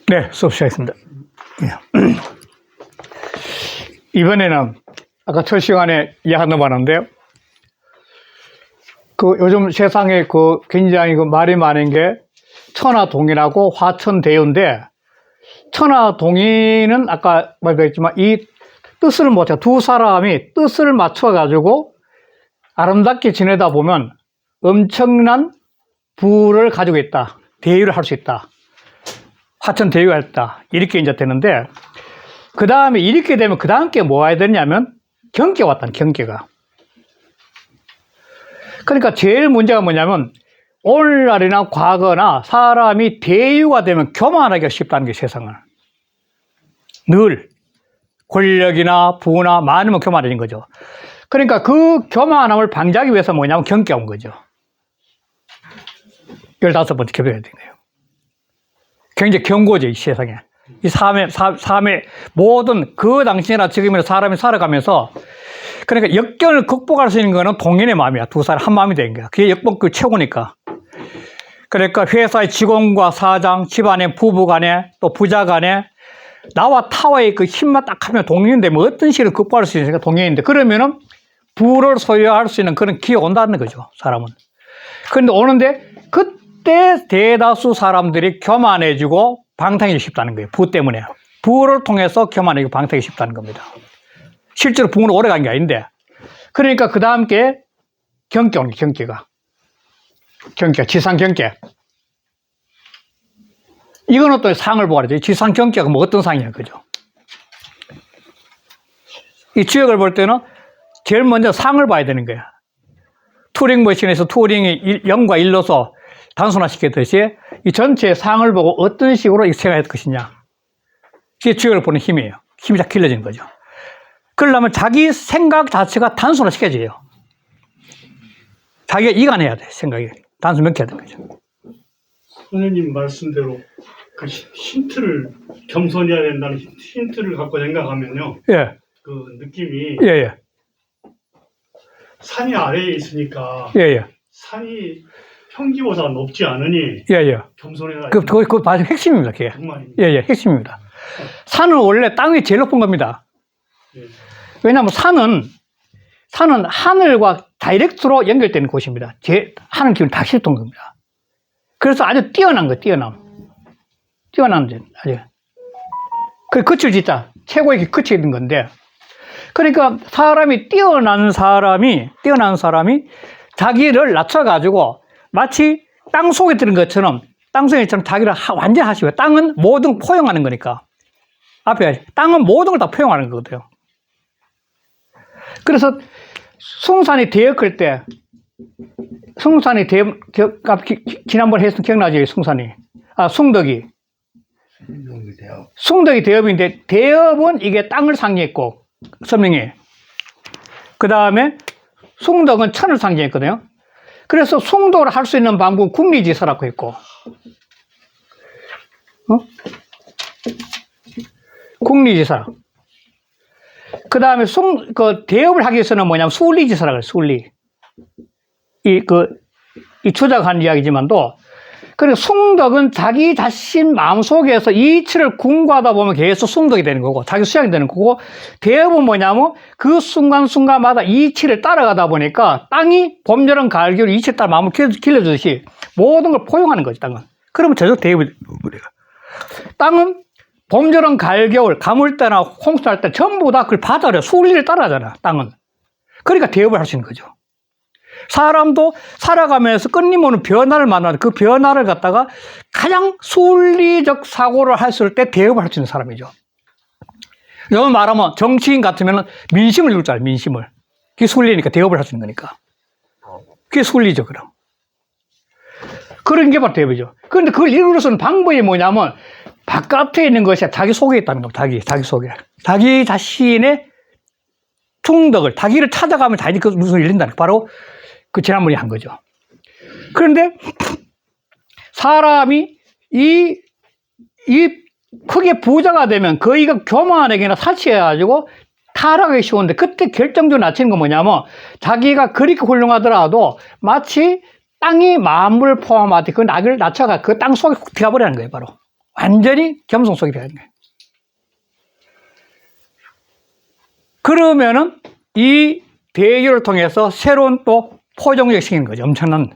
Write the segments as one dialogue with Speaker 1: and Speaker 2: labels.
Speaker 1: 네, 수업 시작했습니다. 이번에는 아까 첫 시간에 이야기한 바는데요. 요즘 세상에 굉장히 말이 많은 게 천하동인하고 화천대유인데, 천하동인은 아까 말했지만 이 뜻을 못해 두 사람이 뜻을 맞춰가지고 아름답게 지내다 보면 엄청난 부를 가지고 있다. 대유를 할 수 있다. 화천대유가 있다. 이렇게 이제 되는데, 그 다음에 이렇게 되면 그 다음 게 뭐가 해야 되냐면 경계가 왔다는 경계가. 그러니까 제일 문제가 뭐냐면 오늘날이나 과거나 사람이 대유가 되면 교만하기가 쉽다는 게 세상을. 늘 권력이나 부나 많으면 교만해진 거죠. 그러니까 그 교만함을 방지하기 위해서 뭐냐면 경계가 온 거죠. 15번째 교배가 된 거예요. 굉장히 경고죠, 이 세상에. 이 삶의 모든 그 당시나 지금이나 사람이 살아가면서, 그러니까 역경을 극복할 수 있는 거는 동인의 마음이야. 두 사람 한 마음이 된 거야. 그게 역복그 최고니까. 그러니까 회사의 직원과 사장, 집안의 부부 간에, 또 부자 간에, 나와 타와의 그 힘만 딱 하면 동인인데, 뭐 어떤 식으로 극복할 수 있으니까 동인인데, 그러면은 부를 소유할 수 있는 그런 기회가 온다는 거죠, 사람은. 그런데 오는데, 그때 대다수 사람들이 교만해지고 방탕해지기 쉽다는 거예요. 부 때문에. 부를 통해서 교만해지고 방탕해지기 쉽다는 겁니다. 실제로 부는 오래 간 게 아닌데. 그러니까 그 다음 게 경계 오는 게 경계가. 지상경계. 이거는 또 상을 보아야 죠. 지상경계가 뭐 어떤 상이야, 그죠? 이 지역을 볼 때는 제일 먼저 상을 봐야 되는 거야. 투링 머신에서 투링이 0과 1로서 단순화시켰듯이 이 전체의 상을 보고 어떤 식으로 생각할 것이냐. 그게 지역을 보는 힘이에요. 힘이 다 길러지는 거죠. 그러려면 자기 생각 자체가 단순화시켜져요. 자기가 이간해야 돼, 생각이. 단순 명쾌해야 되는 거죠.
Speaker 2: 선생님 말씀대로 그 힌트를, 겸손해야 된다는 힌트를 갖고 생각하면요.
Speaker 1: 예.
Speaker 2: 그 느낌이.
Speaker 1: 예.
Speaker 2: 산이 아래에 있으니까.
Speaker 1: 예.
Speaker 2: 산이 평지보다 높지 않으니.
Speaker 1: 예.
Speaker 2: 겸손해야.
Speaker 1: 그거 아주 핵심입니다, 그게.
Speaker 2: 정말입니다.
Speaker 1: 예, 핵심입니다. 산은 원래 땅이 제일 높은 겁니다.
Speaker 2: 예.
Speaker 1: 왜냐하면 산은 하늘과 다이렉트로 연결되는 곳입니다. 하늘 기운이 다 실던 겁니다. 그래서 아주 뛰어난 거예요, 뛰어난 데, 아주. 그 끝을 진짜 최고의 끝이 있는 건데, 그러니까 뛰어난 사람이 자기를 낮춰가지고 마치 땅 속에 들은 것처럼, 땅속에처럼 자기를 완전히 하시고요. 땅은 모든 걸 포용하는 거니까. 앞에, 땅은 모든 걸 다 포용하는 거거든요. 그래서 숭산이 되었을 때, 지난번에 했던 기억나죠? 숭산이. 숭덕이. 숭덕이 대업인데, 대업은 이게 땅을 상징했고, 설명해. 그 다음에 숭덕은 천을 상징했거든요. 그래서 숭덕을 할 수 있는 방법은 국리지사라고 했고, 국리지사. 그 다음에 대업을 하기 위해서는 뭐냐면 수리지사라고 해요, 수리. 이 추적한 이야기지만도, 그리고 숭덕은 자기 자신 마음속에서 이치를 궁구하다 보면 계속 숭덕이 되는 거고, 자기 수양이 되는 거고, 대업은 뭐냐면 그 순간순간마다 이치를 따라가다 보니까 땅이 봄여름 가을 겨울 이치를 따라 마음을 길러주듯이 모든 걸 포용하는 거지, 땅은. 그러면 저쪽 대업이, 땅은 봄여름 가을 겨울 가물때나 홍수할 때 전부 다 그걸 받아들여 수리를 따라하잖아, 땅은. 그러니까 대업을 할 수 있는 거죠. 사람도 살아가면서 끊임없는 변화를 만나는 그 변화를 갖다가 가장 순리적 사고를 했을 때 대업을 할 수 있는 사람이죠. 여기 말하면 정치인 같으면 민심을 이룰 줄 알아요, 민심을. 그게 순리니까 대업을 할 수 있는 거니까. 그게 순리죠, 그럼. 그런 게 바로 대업이죠. 그런데 그걸 이룰 수 있는 방법이 뭐냐면 바깥에 있는 것이 자기 속에 있다는 겁니다. 자기 속에. 자기 자신의 충덕을, 자기를 찾아가면 자기 그 무슨 열린다는 거. 바로 그 지난번에 한 거죠. 그런데 사람이 이 크게 부자가 되면 거의가 교만하게나 사치해가지고 타락하기 쉬운데, 그때 결정적으로 낮추는 건 뭐냐면 자기가 그렇게 훌륭하더라도 마치 땅이 만물 포함하듯 그 낙을 낮춰가 그 땅 속에 훅 들어가 버리는 거예요, 바로. 완전히 겸손 속이 되는 거예요. 그러면은 이 대교를 통해서 새로운 또 포종력이 생기는 거죠. 엄청난.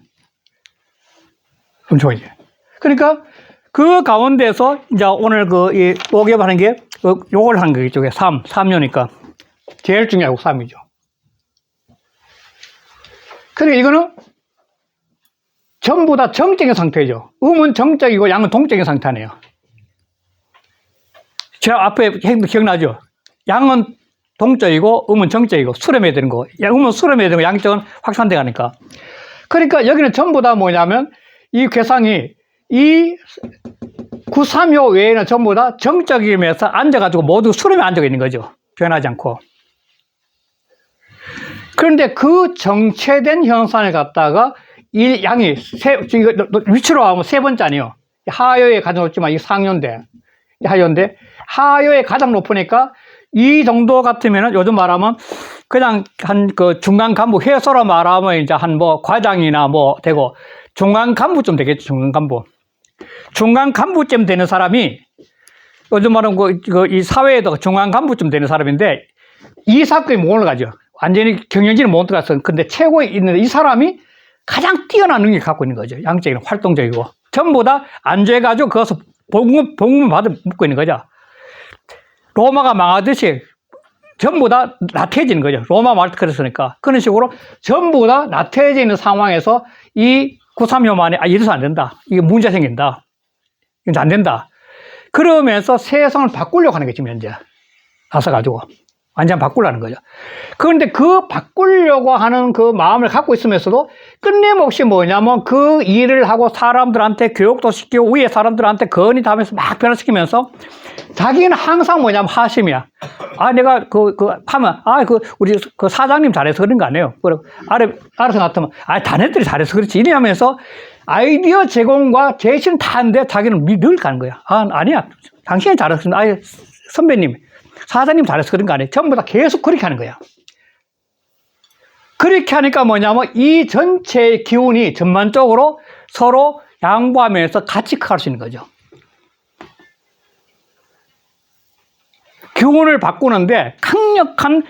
Speaker 1: 그러니까 그 가운데서 이제 오늘 이 오개하는 게 요걸 한 거 이쪽에 3요니까 제일 중요하고 3이죠. 그러니까 이거는 전부 다 정적인 상태죠. 음은 정적이고 양은 동적인 상태네요. 제가 앞에 기억나죠? 양은 동적이고 음은 정적이고 수렴해야 되는 거. 음은 수렴해야 되고 양적은 확산돼 가니까. 그러니까 여기는 전부 다 뭐냐면 이 괴상이 이 930호 외에는 전부 다 정적임에서 앉아가지고 모두 수렴에 앉아 있는 거죠. 변하지 않고. 그런데 그 정체된 현상을 갖다가 이 양이 위치로 하면 세 번째 아니에요. 하요에 가장 높지만 이 상요인데, 하요인데, 하요에 가장 높으니까 이 정도 같으면은 요즘 말하면 그냥 한 그 중간 간부 회사로 말하면 이제 한 뭐 과장이나 뭐 되고 중간 간부쯤 되겠죠. 중간 간부. 중간 간부쯤 되는 사람이 요즘 말하면 이 사회에도 중간 간부쯤 되는 사람인데 이 사건이 못 올라가죠. 완전히 경영진은 못 들어갔어. 근데 최고에 있는 이 사람이 가장 뛰어난 능력을 갖고 있는 거죠. 양적인 활동적이고. 전부 다 안주해가지고 그것을 복문 받아 묻고 있는 거죠. 로마가 망하듯이 전부 다 나태해지는 거죠. 로마 말도 그랬으니까. 그런 식으로 전부 다 나태해져 있는 상황에서 이 930호 만에 이래서 안 된다. 이게 문제 생긴다. 이건 안 된다. 그러면서 세상을 바꾸려고 하는 게 지금 현재. 나서가지고. 완전 바꾸려는 거죠. 그런데 그 바꾸려고 하는 그 마음을 갖고 있으면서도 끊임없이 뭐냐면 그 일을 하고 사람들한테 교육도 시키고 위에 사람들한테 건의하면서 막 변화시키면서 자기는 항상 뭐냐면 하심이야. 내가 하면, 우리 사장님 잘해서 그런 거 아니에요. 알아서 나타나면, 자네들이 잘해서 그렇지. 이러면서 아이디어 제공과 제시는 다 하는데 자기는 늘 가는 거야. 아니야. 당신이 잘해서, 선배님. 사장님 잘해서 그런 거 아니에요. 전부 다 계속 그렇게 하는 거야. 그렇게 하니까 뭐냐면 이 전체의 기운이 전반적으로 서로 양보하면서 같이 커갈 수 있는 거죠. 기운을 바꾸는데 강력한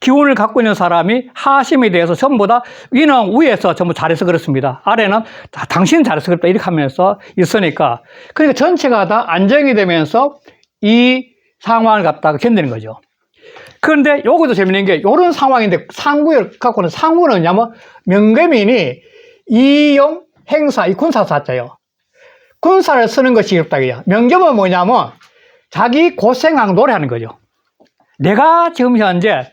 Speaker 1: 기운을 갖고 있는 사람이 하심에 대해서 전부 다 위는 위에서 전부 잘해서 그렇습니다. 아래는 당신은 잘해서 그렇다 이렇게 하면서 있으니까 그러니까 전체가 다 안정이 되면서 이 상황을 갖다가 견디는 거죠. 그런데 요것도 재밌는 게 이런 상황인데 상구를 갖고는 상구는 뭐냐면 명금인이 이용 행사 이 군사 사자예요. 군사를 쓰는 것이 어렵다고요. 명금은 뭐냐면 자기 고생하고 노래하는 거죠. 내가 지금 현재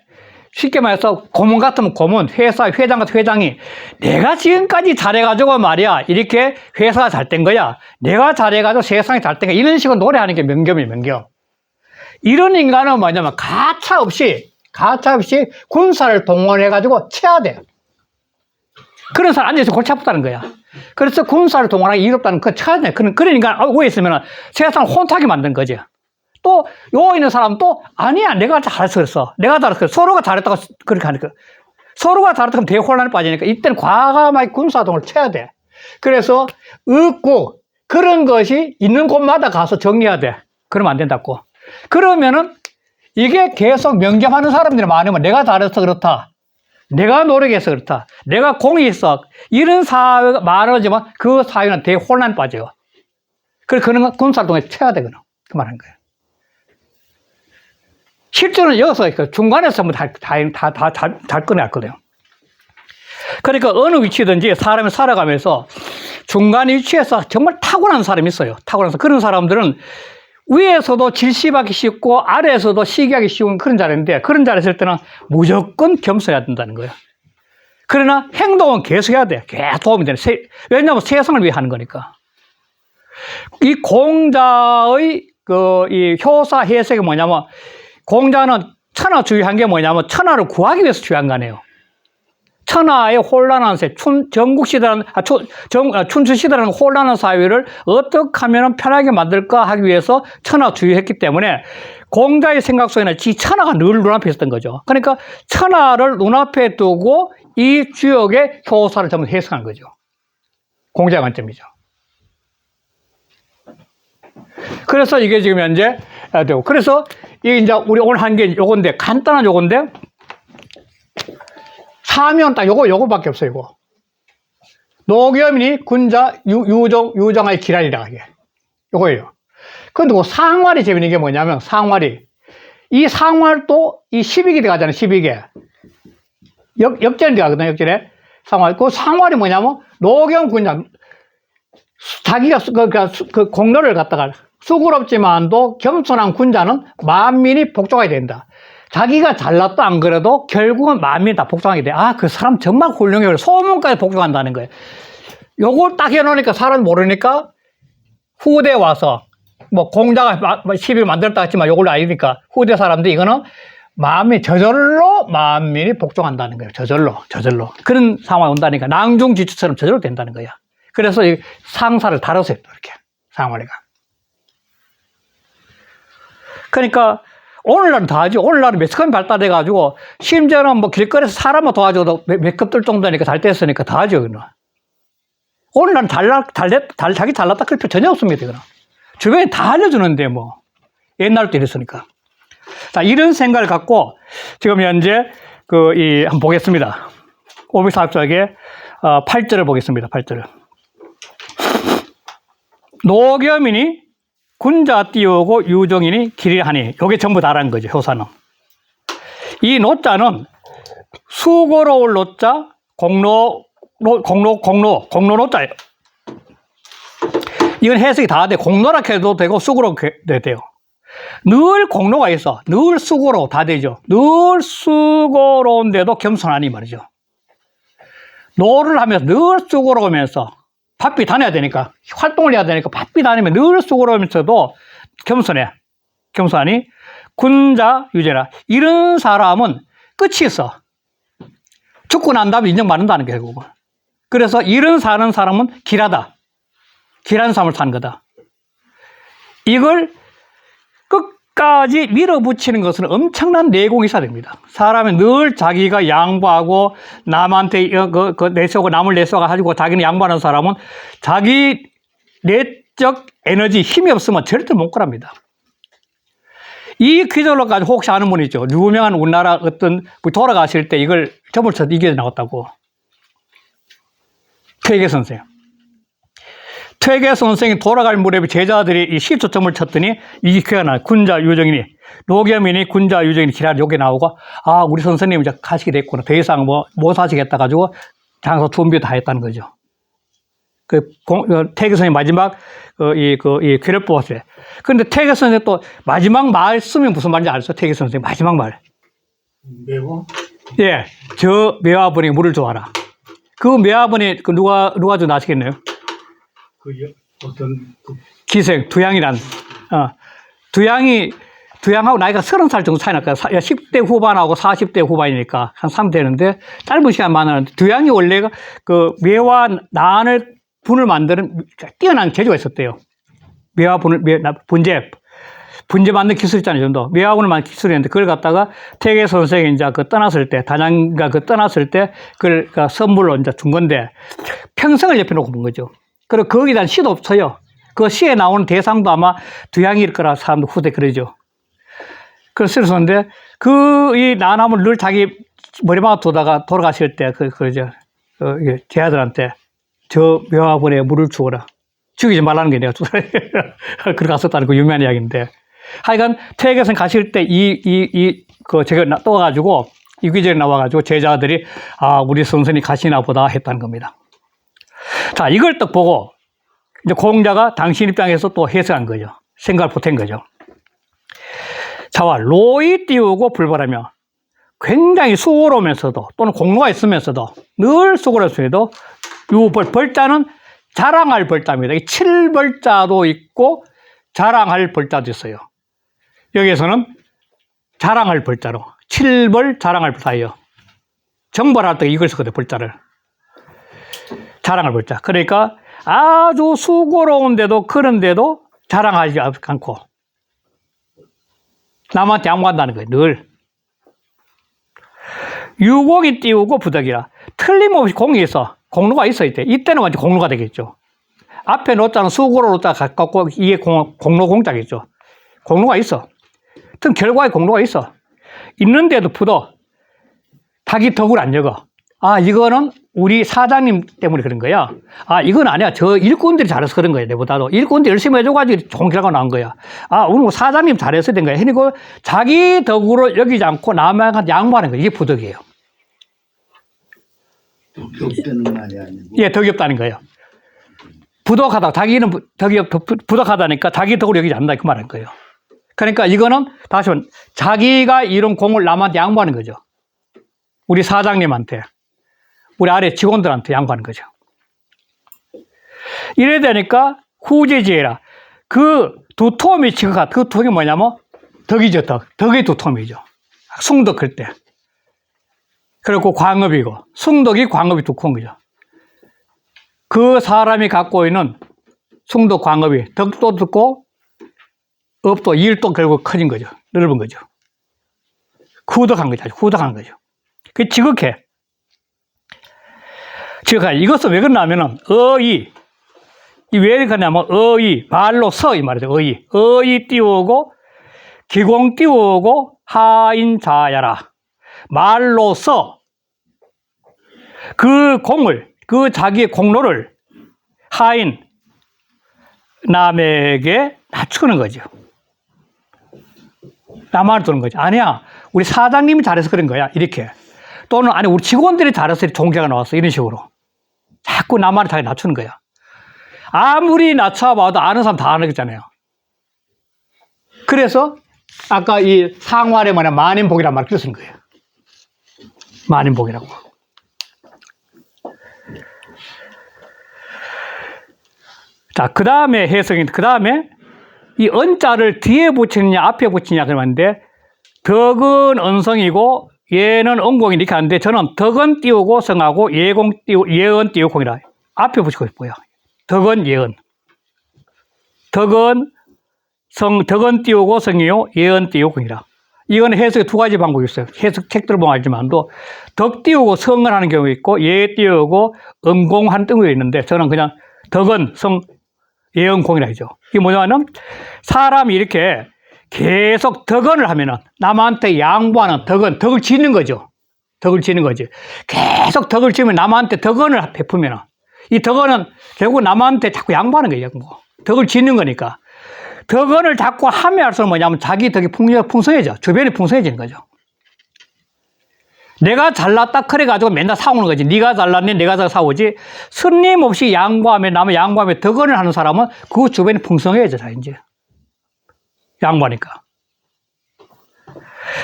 Speaker 1: 쉽게 말해서 고문 같으면 고문, 회사 회장 같은 회장이 내가 지금까지 잘해가지고 말이야 이렇게 회사가 잘 된 거야. 내가 잘해가지고 세상이 잘 된 거야. 이런 식으로 노래하는 게 명금이에요. 명금. 이런 인간은 뭐냐면 가차 없이 군사를 동원해가지고 쳐야 돼요. 그런 사람 앉아서 골치 아프다는 거야. 그래서 군사를 동원하기 어렵다는 거 쳐야 돼. 그런 인간 위에 있으면 세상을 혼탁하게 만든 거지. 또, 요 있는 사람도 아니야. 내가 잘해서 그랬어. 내가 잘해서 그랬어. 서로가 잘했다고 그렇게 하니까. 서로가 잘했다고 대혼란에 빠지니까 이때는 과감하게 군사동을 쳐야 돼. 그래서 없고 그런 것이 있는 곳마다 가서 정리해야 돼. 그러면 안 된다고. 그러면은 이게 계속 명gem하는 사람들이 많으면 내가 잘해서 그렇다. 내가 노력해서 그렇다. 내가 공이 있어. 이런 사회가 많아지면 그 사회는 대혼란에 빠져요. 그래서 그런 군사동에 쳐야 되거든. 그 말하는 거예요. 실제로는 여기서 중간에서 잘 꺼내왔거든요. 그러니까 어느 위치든지 사람이 살아가면서 중간 위치에서 정말 타고난 사람이 있어요. 타고나서 그런 사람들은 위에서도 질시하기 쉽고 아래에서도 시기하기 쉬운 그런 자리인데 그런 자리에 있을 때는 무조건 겸손해야 된다는 거예요. 그러나 행동은 계속 해야 돼. 계속 도움이 되는. 왜냐하면 세상을 위해 하는 거니까. 이 공자의 이 효사 해석이 뭐냐면 공자는 천하주의한 게 뭐냐면 천하를 구하기 위해서 주의한 거 아니에요. 천하의 혼란한 세, 춘추시대라는 혼란한 사회를 어떻게 하면 편하게 만들까 하기 위해서 천하주의했기 때문에 공자의 생각 속에는 천하가 늘 눈앞에 있었던 거죠. 그러니까 천하를 눈앞에 두고 이 주역의 효사를 전부 해석한 거죠. 공자의 관점이죠. 그래서 이게 지금 현재 되고. 그래서 이게 이제 우리 오늘 한 게 요건데, 간단한 요건데, 사면 딱 요거밖에 없어요, 이거. 노겸이 군자 유정의 기란이라 하게. 요거예요. 근데 그 상활이 재밌는 게 뭐냐면, 상활이. 이 상활도 이 12개 들어가잖아요, 12개. 역전이 들어가거든요, 역전에. 상활. 그 상활이 뭐냐면, 노겸 군자. 자기가 그 공로를 갖다가 수고롭지만도 겸손한 군자는 만민이 복종하게 된다. 자기가 잘났다 안 그래도 결국은 만민이 다 복종하게 돼. 아, 그 사람 정말 훌륭해요. 소문까지 복종한다는 거예요. 요걸 딱 해놓으니까 사람 모르니까 후대 와서 뭐 공자가 시비를 만들었다 했지만 요걸 알니까 후대 사람들이 이거는 저절로 만민이 복종한다는 거예요. 저절로. 그런 상황이 온다니까 낭중지추처럼 저절로 된다는 거야. 그래서 이 상사를 다뤘어요, 이렇게. 상활이가. 그러니까, 오늘날은 다 하죠. 오늘날은 매스컴이 발달해가지고, 심지어는 뭐 길거리에서 사람을 도와줘도 매급들 정도니까 잘 됐으니까 다 하죠, 그는. 오늘날은 자기 잘났다 그럴 필요 전혀 없습니다, 이거는. 주변에 다 알려주는데, 뭐. 옛날도 이랬으니까. 자, 이런 생각을 갖고, 지금 현재, 한번 보겠습니다. 544개, 8절을 보겠습니다, 8절을. 노겸이니 군자 띄우고 유정이니 길이하니 요게 전부 다라는 거죠. 효사는. 이 노자는 수고로울 노자 공로 노자예요. 이건 해석이 다 돼. 공로라 해도 되고 수고로 해도 돼요. 늘 공로가 있어. 늘 수고로 다 되죠. 늘 수고로운데도 겸손하니 말이죠. 노를 하면서 늘 수고로우면서 바삐 다녀야 되니까, 활동을 해야 되니까 바삐 다니면 늘 수고로우면서도 겸손하니 군자 유재라. 이런 사람은 끝이 있어. 죽고 난 다음에 인정받는다는 게 결국은. 그래서 이런 사는 사람은 길하다. 길한 삶을 사는 거다. 이걸 끝까지 밀어붙이는 것은 엄청난 내공이 있어야 됩니다. 사람은 늘 자기가 양보하고 남한테 내세우고 남을 내세워가지고 자기는 양보하는 사람은 자기 내적 에너지, 힘이 없으면 절대 못 거랍니다. 이 퀴즈로까지 혹시 아는 분 있죠? 유명한 우리나라 어떤 돌아가실 때 이걸 점을 쳐서 이게 나왔다고. 퇴계 선생. 퇴계 선생이 돌아갈 무렵에 제자들이 이 10초점을 쳤더니 이게 귀가 나요. 군자 유정이니 노겸이니 군자 유정이니 기라 요게 나오고 아 우리 선생님 이제 가시게 됐구나. 더 이상 뭐 못 하시겠다 가지고 장소 준비 다 했다는 거죠. 퇴계 선생님 마지막 이 귀를 뽑았어요. 그런데 퇴계 선생 또 마지막 말씀이 무슨 말인지 알죠? 퇴계 선생 마지막 말.
Speaker 2: 매워?
Speaker 1: 예, 저 매화분이 물을 좋아하라. 그 매화분이 누가 좀 아시겠네요? 기생, 두양이란, 두양하고 나이가 30살 정도 차이 날까요? 10대 후반하고 40대 후반이니까 한 3 되는데, 짧은 시간 만나는데, 두양이 원래가 매화 분을 만드는 뛰어난 재주가 있었대요. 분재 만드는 기술이 있잖아요, 정도. 매화분을 만드는 기술이 있는데, 그걸 갖다가 퇴계 선생이 이제 떠났을 때, 단양가 떠났을 때, 그걸 선물로 이제 준 건데, 평생을 옆에 놓고 본 거죠. 그리고 거기에 대한 시도 없어요. 그 시에 나오는 대상도 아마 두양일 거라 사람도 후대 그러죠. 그래서 쓰는데 이 나남을 늘 자기 머리맡에 두다가 돌아가실 때 제 아들한테 저 묘화분에 물을 주어라. 죽이지 말라는 게 내가 그렇게 갔었다는 그 유명한 이야기인데. 하여간 퇴계선 가실 때 제가 떠가지고 이 귀절이 나와가지고 제자들이 아 우리 선생이 가시나 보다 했다는 겁니다. 자, 이걸 딱 보고, 이제 공자가 당신 입장에서 또 해석한 거죠. 생각을 보탠 거죠. 자와 로이 띄우고 불벌하며 굉장히 수고로우면서도 또는 공로가 있으면서도 늘 수고로우면서도 벌자는 자랑할 벌자입니다. 이 7벌자도 있고 자랑할 벌자도 있어요. 여기에서는 자랑할 벌자로 7벌 자랑할 벌자예요. 정벌할 때 이걸 쓰거든요, 벌자를. 자랑을 벌자. 그러니까 아주 수고로운데도 그런데도 자랑하지 않고 남한테 양보한다는 거예요. 늘. 유공이 띄우고 부덕이라. 틀림없이 공이 있어. 공로가 있어야 돼. 이때는 완전 공로가 되겠죠. 앞에 놓자는 수고로 놓자 갖고 이게 공로 공작이죠. 공로가 있어. 어떤 결과에 공로가 있어. 있는데도 부도 자기 덕을 안 적어. 아, 이거는 우리 사장님 때문에 그런 거야. 아, 이건 아니야. 저 일꾼들이 잘해서 그런 거야. 내보다도. 일꾼들이 열심히 해줘가지고 좋은 결과가 나온 거야. 아, 오늘 사장님 잘해서 된 거야. 그리고 자기 덕으로 여기지 않고 남한테 양보하는 거야. 이게 부덕이에요.
Speaker 2: 덕이 없다는 말이 아니고.
Speaker 1: 예, 덕이 없다는 거예요. 부덕하다. 자기는 부덕하다니까 자기 덕으로 여기지 않는다. 그 말인 거예요. 그러니까 이거는 다시 한번 자기가 이룬 공을 남한테 양보하는 거죠. 우리 사장님한테, 우리 아래 직원들한테 양보하는 거죠. 이래 되니까 후지지혜라. 그 두톰이 지극하. 그 덕이 뭐냐면 덕이죠, 덕. 덕이 두톰이죠. 숭덕할 때. 그리고 광업이고, 숭덕이 광업이 두꺼운 거죠. 그 사람이 갖고 있는 숭덕 광업이 덕도 듣고 업도 일도 결국 커진 거죠. 넓은 거죠. 후덕한 거죠. 후덕한 거죠. 그 지극해. 지극해. 이것은 왜 그러냐면은 어이. 이 왜 그러냐면 어이. 말로 서 이 말이죠. 어이. 어이 띄우고 기공 띄우고 하인자야라. 말로서 그 공을, 그 자기의 공로를 하인 남에게 낮추는 거죠. 남한테 두는 거죠. 아니야. 우리 사장님이 잘해서 그런 거야. 이렇게. 또는 아니 우리 직원들이 잘해서 종자가 나왔어. 이런 식으로. 자꾸 남한테 자기 낮추는 거야. 아무리 낮춰봐도 아는 사람 다 아는 거잖아요. 그래서 아까 이 상활에 뭐냐 만인복이란 말을 쓰는 거예요. 만인복이라고. 자, 그 다음에 해석이, 그 다음에 이 은자를 뒤에 붙이느냐, 앞에 붙이느냐, 그러는데, 덕은 은성이고, 예는 은공이 이렇게 하는데, 저는 덕은 띄우고 성하고, 예은 띄우고 공이라. 앞에 붙이고 싶고요. 덕은 예은. 덕은 띄우고 성이요, 예은 띄우고 공이라. 이건 해석에 두 가지 방법이 있어요. 해석 책들을 보면 알지만도, 덕 띄우고 성을 하는 경우 있고, 예 띄우고 은공하는 경우가 있는데, 저는 그냥 덕은 성, 예언공이라 하죠. 이게 뭐냐면 사람이 이렇게 계속 덕언을 하면은 남한테 양보하는 덕을 지는 거죠. 덕을 지는 거지. 계속 덕을 지면 남한테 덕언을 베푸면은 이 덕언은 결국 남한테 자꾸 양보하는 거예요. 덕을 지는 거니까. 덕언을 자꾸 하면 할수록 뭐냐면 자기 덕이 풍성해져. 주변이 풍성해지는 거죠. 내가 잘났다 그래가지고 맨날 싸우는 거지. 네가 잘났니? 내가 싸우지. 스님없이 양보하면, 남의 양보하면 덕언을 하는 사람은 그 주변이 풍성해져, 이제. 양보하니까.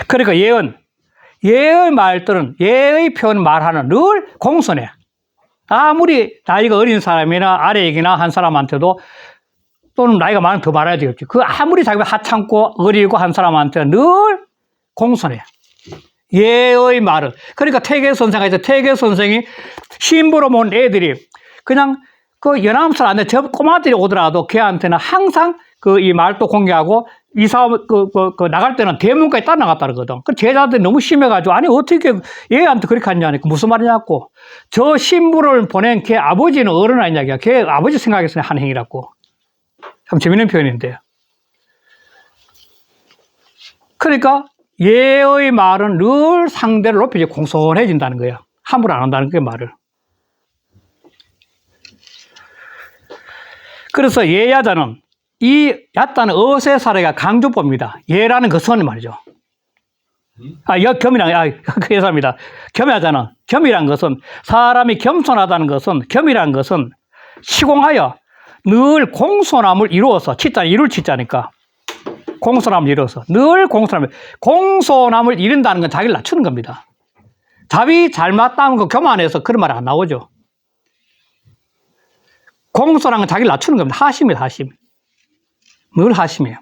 Speaker 1: 그러니까 예의 말들은, 예의 표현 말하는 늘 공손해. 아무리 나이가 어린 사람이나 아래 얘기나 한 사람한테도 또는 나이가 많으면 더 말해야 되겠지. 그 아무리 자기가 하찮고 어리고 한 사람한테 늘 공손해. 예의 말은. 그러니까 태계 선생가 있어. 태계 선생이 신부로 모은 애들이 그냥 그 연암살 안에 저 꼬마들이 오더라도 걔한테는 항상 그 이 말도 공개하고 이사 나갈 때는 대문까지 따라 나갔다 그러거든. 그 제자들이 너무 심해가지고 아니 어떻게 얘한테 그렇게 하냐니까 무슨 말이냐고. 저 신부를 보낸 걔 아버지는 어른 아니냐. 걔 아버지 생각해서 한 행위라고. 참 재밌는 표현인데. 그러니까 예의 말은 늘 상대를 높이지 공손해진다는 거예요. 함부로 안 한다는 그 말을. 그래서 예야자는 이 얕다는 어세사례가 강조법입니다. 예라는 것은 말이죠. 겸이란, 죄송합니다. 겸야자는, 겸이란 것은, 사람이 겸손하다는 것은, 겸이란 것은 시공하여 늘 공손함을 이루어서, 이룰 치자니까. 공손함을 이루어서, 늘 공손함을 이룬다는 건 자기를 낮추는 겁니다. 답이 잘맞다면 그 교만해서 그런 말이 안 나오죠. 공손한 건 자기를 낮추는 겁니다. 하심이에요, 하심. 늘 하심이에요.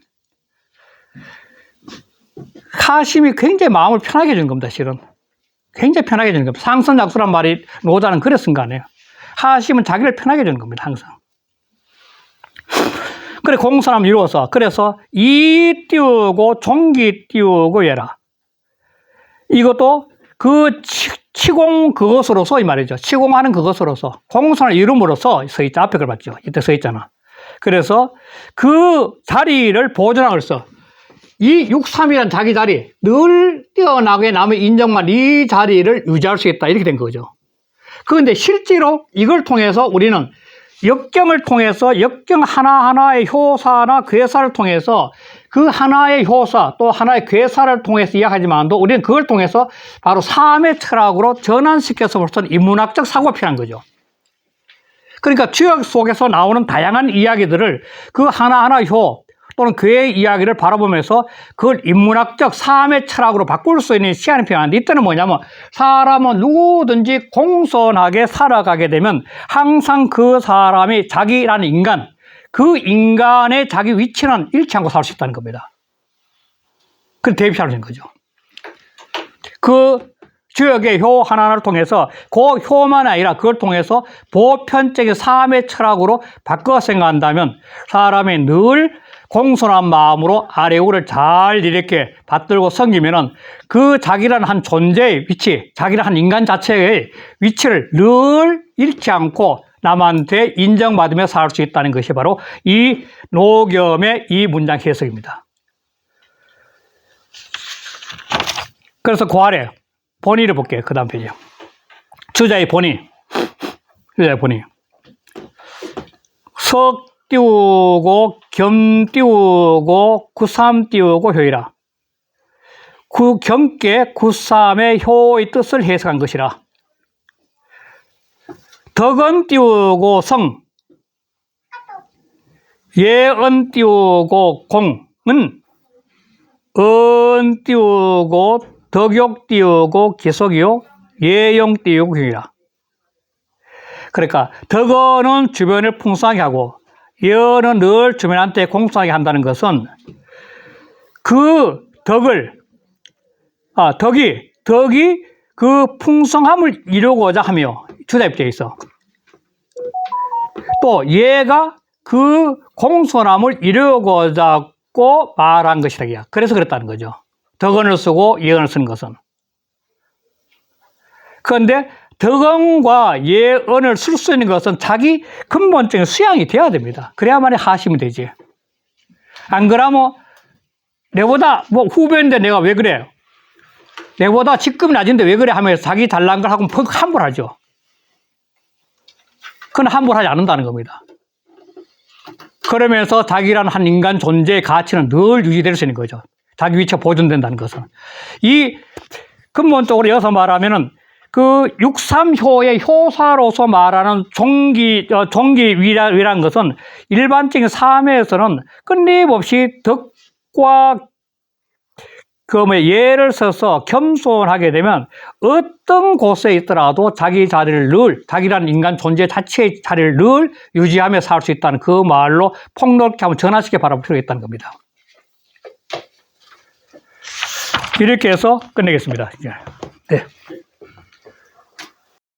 Speaker 1: 하심이 굉장히 마음을 편하게 해주는 겁니다, 실은. 굉장히 편하게 해주는 겁니다. 상선작수란 말이 노자는 그랬은 거 아니에요. 하심은 자기를 편하게 해주는 겁니다, 항상. 그래, 공손함을 이루어서, 그래서 이 띄우고 종기 띄우고 예라. 이것도 그 치공 그것으로서 이 말이죠. 치공하는 그것으로서 공손한 이름으로서 서 있죠. 앞에 걸 봤죠. 이때 서 있잖아. 그래서 그 자리를 보존하고 있어. 이 6.3이라는 자기 자리, 늘 뛰어나게 남의 인정만 이 자리를 유지할 수 있다. 이렇게 된 거죠. 그런데 실제로 이걸 통해서 우리는 역경을 통해서 역경 하나하나의 효사나 괴사를 통해서 그 하나의 효사 또 하나의 괴사를 통해서 이야기하지만도 우리는 그걸 통해서 바로 삶의 철학으로 전환시켜서 벌써 인문학적 사고가 필요한 거죠. 그러니까 주역 속에서 나오는 다양한 이야기들을 그 하나하나 효 또는 그의 이야기를 바라보면서 그걸 인문학적 삶의 철학으로 바꿀 수 있는 시간이 필요한데 이때는 뭐냐면 사람은 누구든지 공손하게 살아가게 되면 항상 그 사람이 자기라는 인간, 그 인간의 자기 위치는 잃지 않고 살 수 있다는 겁니다. 그 대비하는 거죠. 그 주역의 효 하나를 통해서 그 효만 아니라 그걸 통해서 보편적인 삶의 철학으로 바꿔 생각한다면 사람이 늘 공손한 마음으로 아래우를 잘 이렇게 받들고 섬기면은 그 자기라는 한 존재의 위치, 자기라는 한 인간 자체의 위치를 늘 잃지 않고 남한테 인정받으며 살 수 있다는 것이 바로 이 노겸의 이 문장 해석입니다. 그래서 그 아래 본의를 볼게요. 그 다음 페이지. 주자의 본의. 주자의 본의. 석 띄우고 겸 띄우고 구삼 띄우고 효이라. 겸께 구삼의 효의 뜻을 해석한 것이라. 덕은 띄우고 성, 예은 띄우고 공은 은 띄우고 덕욕 띄우고 기속이요 예용 띄우고 효이라. 그러니까 덕어는 주변을 풍성하게 하고 예언은 늘 주변한테 공손하게 한다는 것은 그 덕을, 덕이 그 풍성함을 이루고자 하며 주자 입장에 있어. 또 얘가 그 공손함을 이루고자 고 말한 것이라. 그래서 그랬다는 거죠. 덕언을 쓰고 예언을 쓰는 것은. 그런데 덕언과 예언을 쓸 수 있는 것은 자기 근본적인 수양이 돼야 됩니다. 그래야만이 하시면 되지. 안 그러면 내보다 뭐 후배인데 내가 왜 그래? 내보다 직급이 낮은데 왜 그래? 하면서 자기 잘난 걸 하고 함부로 하죠. 그건 함부로 하지 않는다는 겁니다. 그러면서 자기라는 한 인간 존재의 가치는 늘 유지될 수 있는 거죠. 자기 위치가 보존된다는 것은. 이 근본적으로 이어서 말하면은 그 6.3효의 효사로서 말하는 종기위라는 것은 일반적인 삶에서는 끊임없이 덕과 예를 써서 겸손하게 되면 어떤 곳에 있더라도 자기 자리를 늘, 자기라는 인간 존재 자체의 자리를 늘 유지하며 살 수 있다는 그 말로 폭넓게 한번 전환시켜 바라볼 필요가 있다는 겁니다. 이렇게 해서 끝내겠습니다. 네.